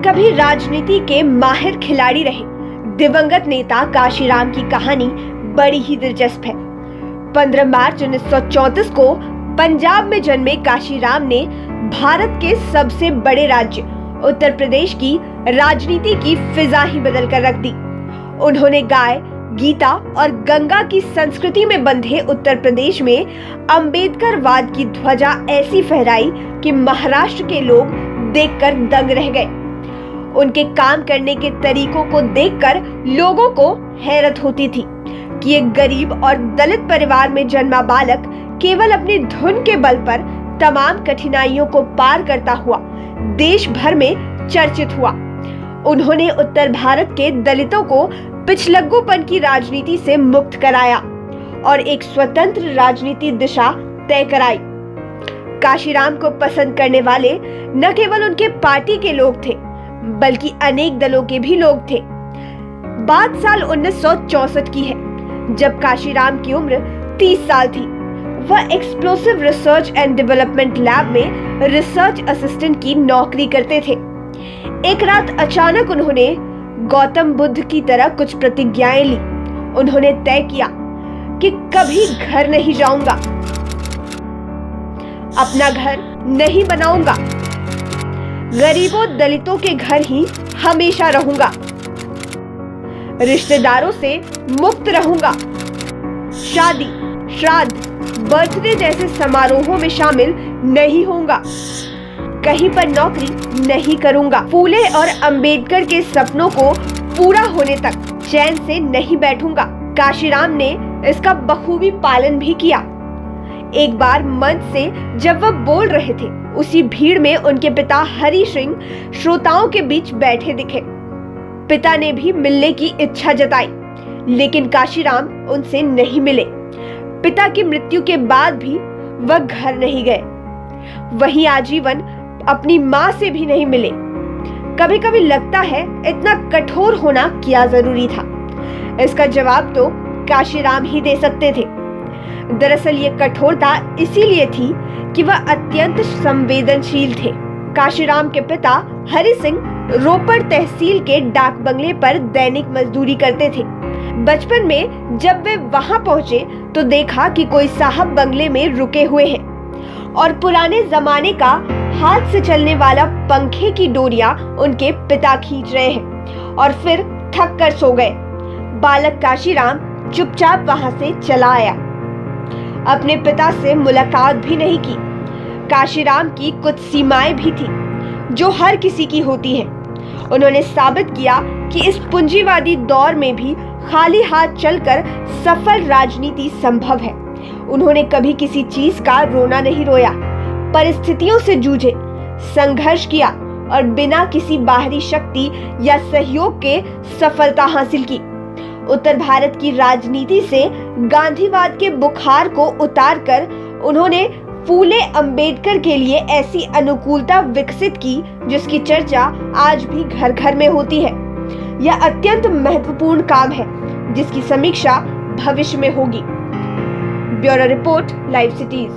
कभी राजनीति के माहिर खिलाड़ी रहे दिवंगत नेता काशीराम की कहानी बड़ी ही दिलचस्प है। 15 मार्च 1934 को पंजाब में जन्मे काशीराम ने भारत के सबसे बड़े राज्य उत्तर प्रदेश की राजनीति की फिजा ही बदल कर रख दी। उन्होंने गाय, गीता और गंगा की संस्कृति में बंधे उत्तर प्रदेश में अंबेडकरवाद की ध्वजा ऐसी फहराई कि महाराष्ट्र के लोग देखकर दंग रह गए। उनके काम करने के तरीकों को देखकर लोगों को हैरत होती थी कि एक गरीब और दलित परिवार में जन्मा बालक केवल अपनी धुन के बल पर तमाम कठिनाइयों को पार करता हुआ देश भर में चर्चित हुआ। उन्होंने उत्तर भारत के दलितों को पिछलग्गूपन की राजनीति से मुक्त कराया और एक स्वतंत्र राजनीति दिशा तय कराई। काशीराम को पसंद करने वाले न केवल उनके पार्टी के लोग थे बल्कि अनेक दलों के भी लोग थे। बात साल 1964 की है जब काशीराम की उम्र 30 साल थी। वह explosive research and development lab में रिसर्च असिस्टेंट की नौकरी करते थे। एक रात अचानक उन्होंने गौतम बुद्ध की तरह कुछ प्रतिज्ञाएं ली। उन्होंने तय किया कि कभी घर नहीं जाऊंगा, अपना घर नहीं बनाऊंगा, गरीबों दलितों के घर ही हमेशा रहूंगा, रिश्तेदारों से मुक्त रहूंगा, शादी, श्राद्ध, बर्थडे जैसे समारोहों में शामिल नहीं होऊंगा, कहीं पर नौकरी नहीं करूंगा, फूले और अंबेडकर के सपनों को पूरा होने तक चैन से नहीं बैठूंगा। काशीराम ने इसका बखूबी पालन भी किया। एक बार मंच से जब वह बोल रहे थे, उसी भीड़ में उनके पिता हरि सिंह श्रोताओं के बीच बैठे दिखे। पिता ने भी मिलने की इच्छा जताई, लेकिन काशीराम उनसे नहीं मिले। पिता की मृत्यु के बाद भी वह घर नहीं गए, वहीं आजीवन अपनी मां से भी नहीं मिले। कभी कभी लगता है इतना कठोर होना क्या जरूरी था। इसका जवाब तो काशीराम ही दे सकते थे। दरअसल ये कठोरता इसीलिए थी कि वह अत्यंत संवेदनशील थे। काशीराम के पिता हरि सिंह रोपड़ तहसील के डाक बंगले पर दैनिक मजदूरी करते थे। बचपन में जब वे वहां पहुंचे तो देखा कि कोई साहब बंगले में रुके हुए हैं और पुराने जमाने का हाथ से चलने वाला पंखे की डोरियां उनके पिता खींच रहे हैं और फिर थक कर सो गए। बालक काशीराम चुपचाप वहां से चला आया, अपने पिता से मुलाकात भी नहीं की। काशीराम की कुछ सीमाएं भी थी जो हर किसी की होती हैं। उन्होंने साबित किया कि इस पूंजीवादी दौर में भी खाली हाथ चलकर सफल राजनीति संभव है। उन्होंने कभी किसी चीज का रोना नहीं रोया, परिस्थितियों से जूझे, संघर्ष किया और बिना किसी बाहरी शक्ति या सहयोग के सफलता हासिल की। उत्तर भारत की राजनीति से गांधीवाद के बुखार को उतारकर उन्होंने फूले अंबेडकर के लिए ऐसी अनुकूलता विकसित की जिसकी चर्चा आज भी घर घर में होती है। यह अत्यंत महत्वपूर्ण काम है जिसकी समीक्षा भविष्य में होगी। Bureau report, live cities.